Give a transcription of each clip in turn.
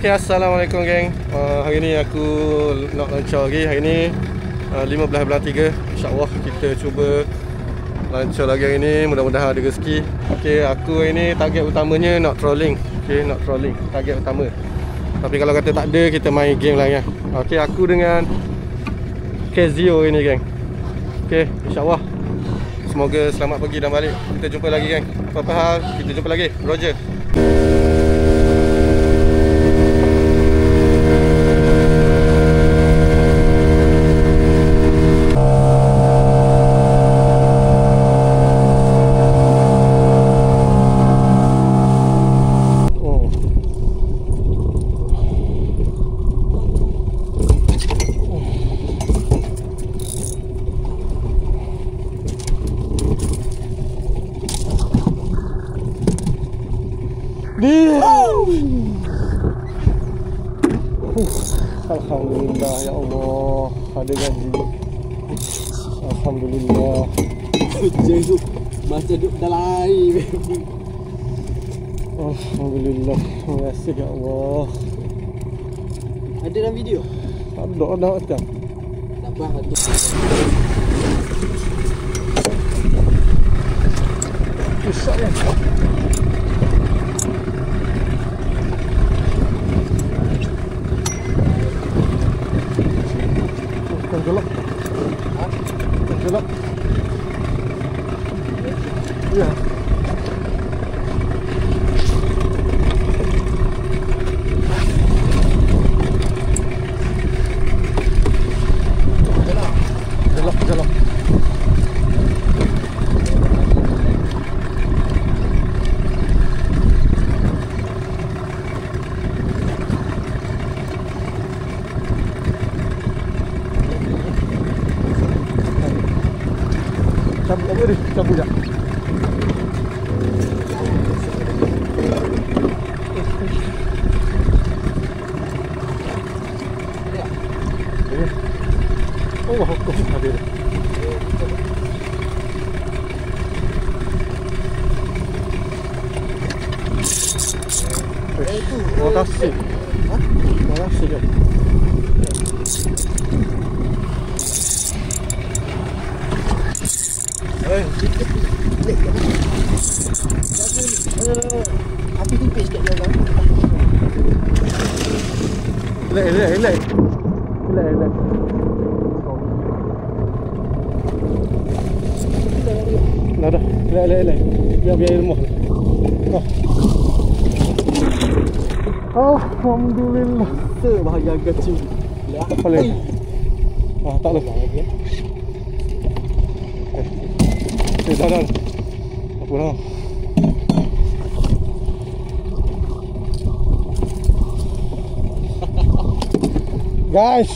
Okay, Assalamualaikum geng. Hari ni aku nak lancar lagi. Hari ni 15 bulan 3. InsyaAllah kita cuba lancar lagi hari ni. Mudah-mudahan ada rezeki. Okay, aku hari ni target utamanya nak trolling. Okay, nak trolling target utama. Tapi kalau kata tak ada, kita main game lain kan. Okay, aku dengan Kezio hari ni geng. Okay, insyaAllah semoga selamat pergi dan balik. Kita jumpa lagi geng. Apa-apa hal, kita jumpa lagi. Roger. Alhamdulillah ya Allah, ada gaji. Alhamdulillah. Hujan tu macam duduk dalam air. Alhamdulillah. Terima kasih ya Allah. Ada dalam video? Ada macam. Tak apa, ada. Susah ya. Gelap. Gelap. Ya. Gelap. Cabut apa ni? Cabut tak? Oh, aku ada. Terima kasih. Terima kasih kan. Api tipis kat dia kan. Relax. Dah. Relax. Biar ilmu. Alhamdulillah. Bahaya kecil. Boleh. Tak boleh. Dah. Apa dah? Guys,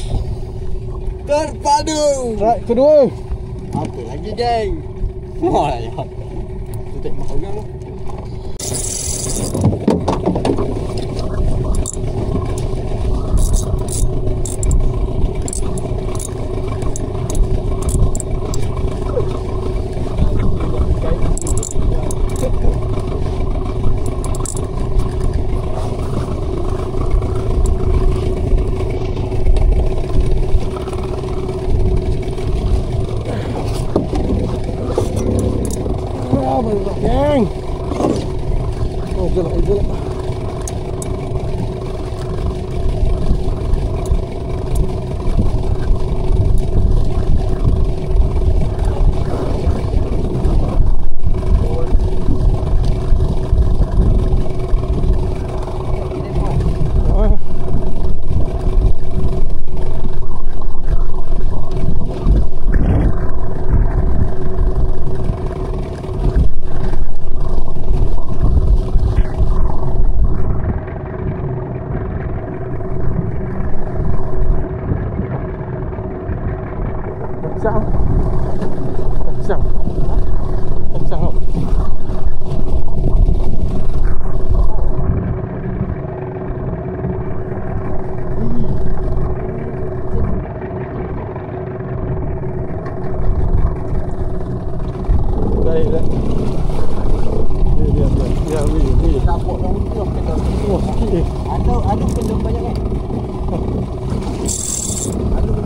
terpadu. strike kedua. Apa lagi geng? Wah ya. Tutup mahal kan. Geng. Oh, gelap. Kencang. Baik dah. Dia. Dapat orang tu. Wah, sikit. Ada benda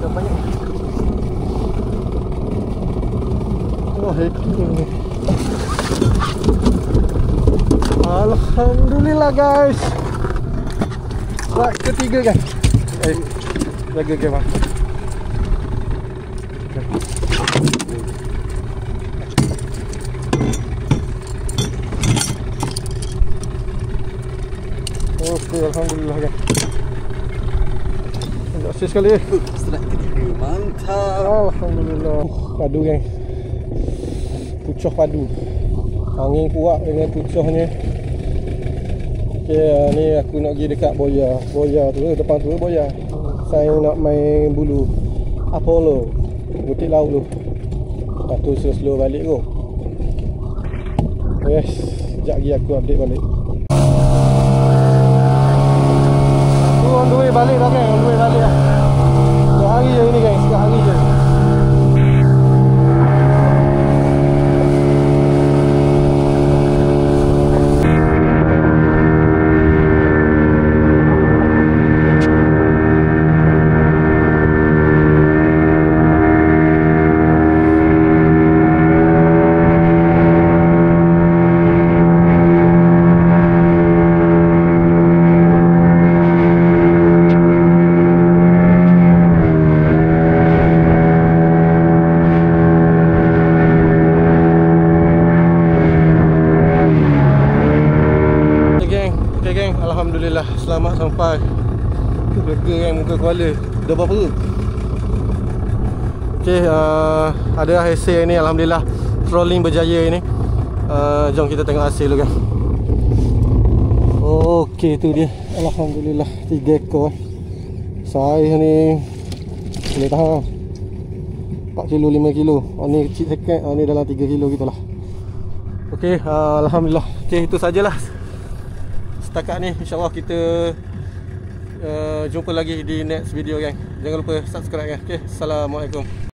dah banyak. Oh, hektar ni. Alhamdulillah guys. Strike ketiga guys. Jaga kamera. Okey, alhamdulillah guys. Terima kasih sekali. Strike ketiga. Mantap. Alhamdulillah. Padu geng. Pucuk padu. Angin kuat dengan pucuknya. Okey, ni aku nak pergi dekat boya. Boya tu depan tu boya. Saya nak main bulu Apollo. Butik laut tu. Lepas tu slow balik tu. Yes, sekejap lagi aku update balik. Tu on the way balik dah kan, on the way balik dah. Sekejap hari je ni guys, sekejap hari je. Alhamdulillah selamat sampai. Lega kan muka Kuala. Dah berapa? Okey, ada hasil ni alhamdulillah. Trolling berjaya ini. Jom kita tengok hasil dulu kan. Okey, tu dia. Alhamdulillah 3 ekor. Saiz ni boleh tahan 4 kilo 5 kilo. Ni kecil sikit, ni dalam 3 kilo gitulah. Okey, alhamdulillah. Okey, itu sajalah setakat ni. InsyaAllah kita jumpa lagi di next video gang. Jangan lupa subscribe kan. Okay, Assalamualaikum.